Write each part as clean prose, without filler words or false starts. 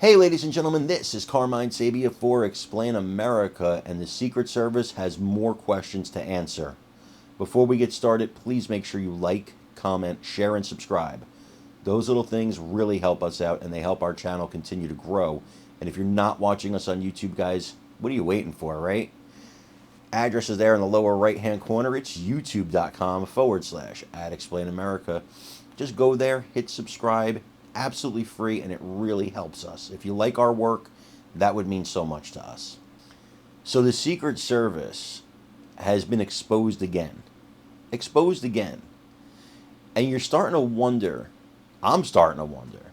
Hey ladies and gentlemen, this is Carmine Sabia for Explain America, and the Secret Service has more questions to answer. Before we get started, please make sure you like, comment, share, and subscribe. Those little things really help us out and they help our channel continue to grow. And if you're not watching us on YouTube, guys, what are you waiting for, right? Address is there in the lower right hand corner. It's youtube.com/@ExplainAmerica. Just go there, hit subscribe. Absolutely free, and it really helps us. If you like our work, that would mean so much to us. So the Secret Service has been exposed again. Exposed again. And you're starting to wonder, I'm starting to wonder,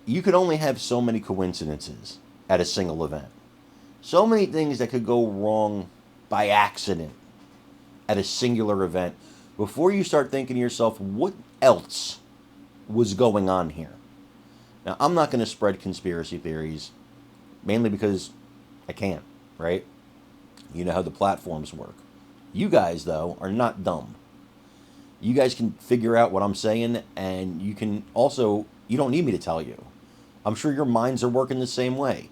you could only have so many coincidences at a single event. So many things that could go wrong by accident at a singular event before you start thinking to yourself, what else was going on here? Now, I'm not going to spread conspiracy theories, mainly because I can't, right? You know how the platforms work. You guys, though, are not dumb. You guys can figure out what I'm saying, and you can also, you don't need me to tell you. I'm sure your minds are working the same way.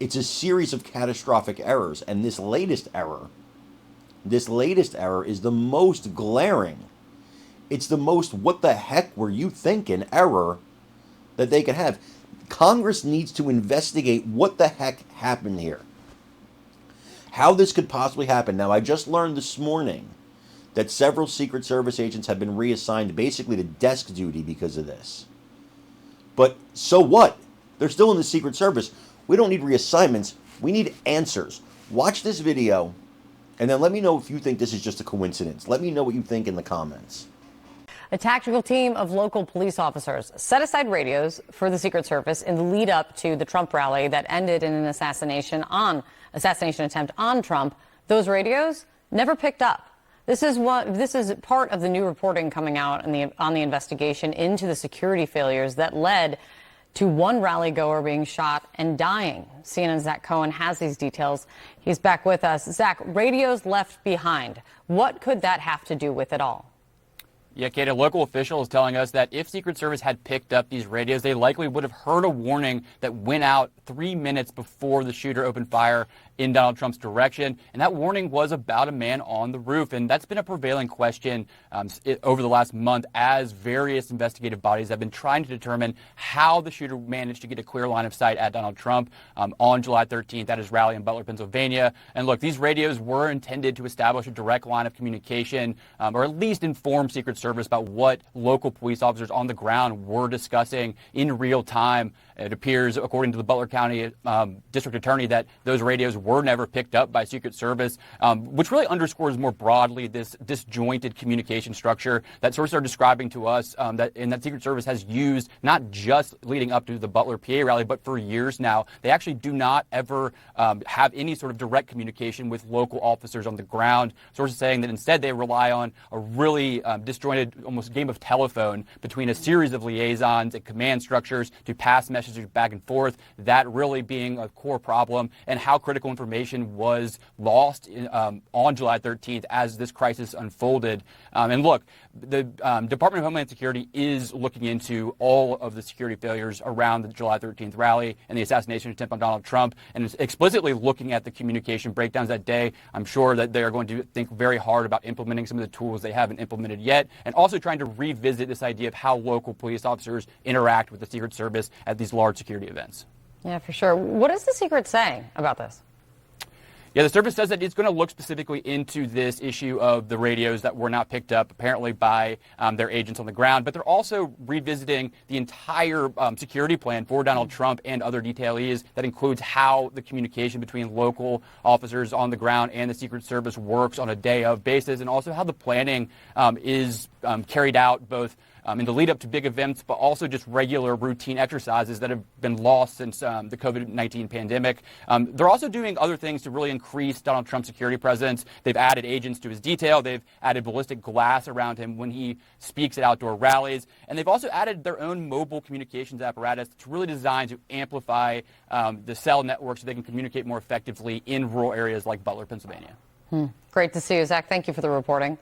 It's a series of catastrophic errors, and this latest error is the most glaring. It's the most what the heck were you thinking error that they could have. Congress needs to investigate what the heck happened here. How this could possibly happen. Now, I just learned this morning that several Secret Service agents have been reassigned basically to desk duty because of this. But so what? They're still in the Secret Service. We don't need reassignments. We need answers. Watch this video, and then let me know if you think this is just a coincidence. Let me know what you think in the comments. A tactical team of local police officers set aside radios for the Secret Service in the lead up to the Trump rally that ended in an assassination attempt on Trump. Those radios never picked up. This is part of the new reporting coming out on the investigation into the security failures that led to one rally goer being shot and dying. CNN's Zach Cohen has these details. He's back with us. Zach, radios left behind. What could that have to do with it all? Yeah, Kate, a local official is telling us that if Secret Service had picked up these radios, they likely would have heard a warning that went out 3 minutes before the shooter opened fire in Donald Trump's direction. And that warning was about a man on the roof. And that's been a prevailing question over the last month as various investigative bodies have been trying to determine how the shooter managed to get a clear line of sight at Donald Trump on July 13th at his rally in Butler, Pennsylvania. And look, these radios were intended to establish a direct line of communication or at least inform Secret Service about what local police officers on the ground were discussing in real time. It appears, according to the Butler County District Attorney, that those radios were never picked up by Secret Service, which really underscores more broadly this disjointed communication structure that sources are describing to us that Secret Service has used not just leading up to the Butler PA rally, but for years now. They actually do not ever have any sort of direct communication with local officers on the ground. Sources saying that instead they rely on a really disjointed almost game of telephone between a series of liaisons and command structures to pass messages back and forth, that really being a core problem, and how critical information was lost on July 13th as this crisis unfolded. And look, the Department of Homeland Security is looking into all of the security failures around the July 13th rally and the assassination attempt on Donald Trump, and is explicitly looking at the communication breakdowns that day. I'm sure that they are going to think very hard about implementing some of the tools they haven't implemented yet, and also trying to revisit this idea of how local police officers interact with the Secret Service at these large security events. Yeah, for sure. What is the Secret saying about this? Yeah, the service says that it's going to look specifically into this issue of the radios that were not picked up, apparently by their agents on the ground. But they're also revisiting the entire security plan for Donald Trump and other detailees. That includes how the communication between local officers on the ground and the Secret Service works on a day-of basis, and also how the planning is carried out both in the lead up to big events, but also just regular routine exercises that have been lost since the COVID-19 pandemic. They're also doing other things to really increase Donald Trump's security presence. They've added agents to his detail. They've added ballistic glass around him when he speaks at outdoor rallies. And they've also added their own mobile communications apparatus that's really designed to amplify the cell network so they can communicate more effectively in rural areas like Butler, Pennsylvania. Great to see you, Zach. Thank you for the reporting.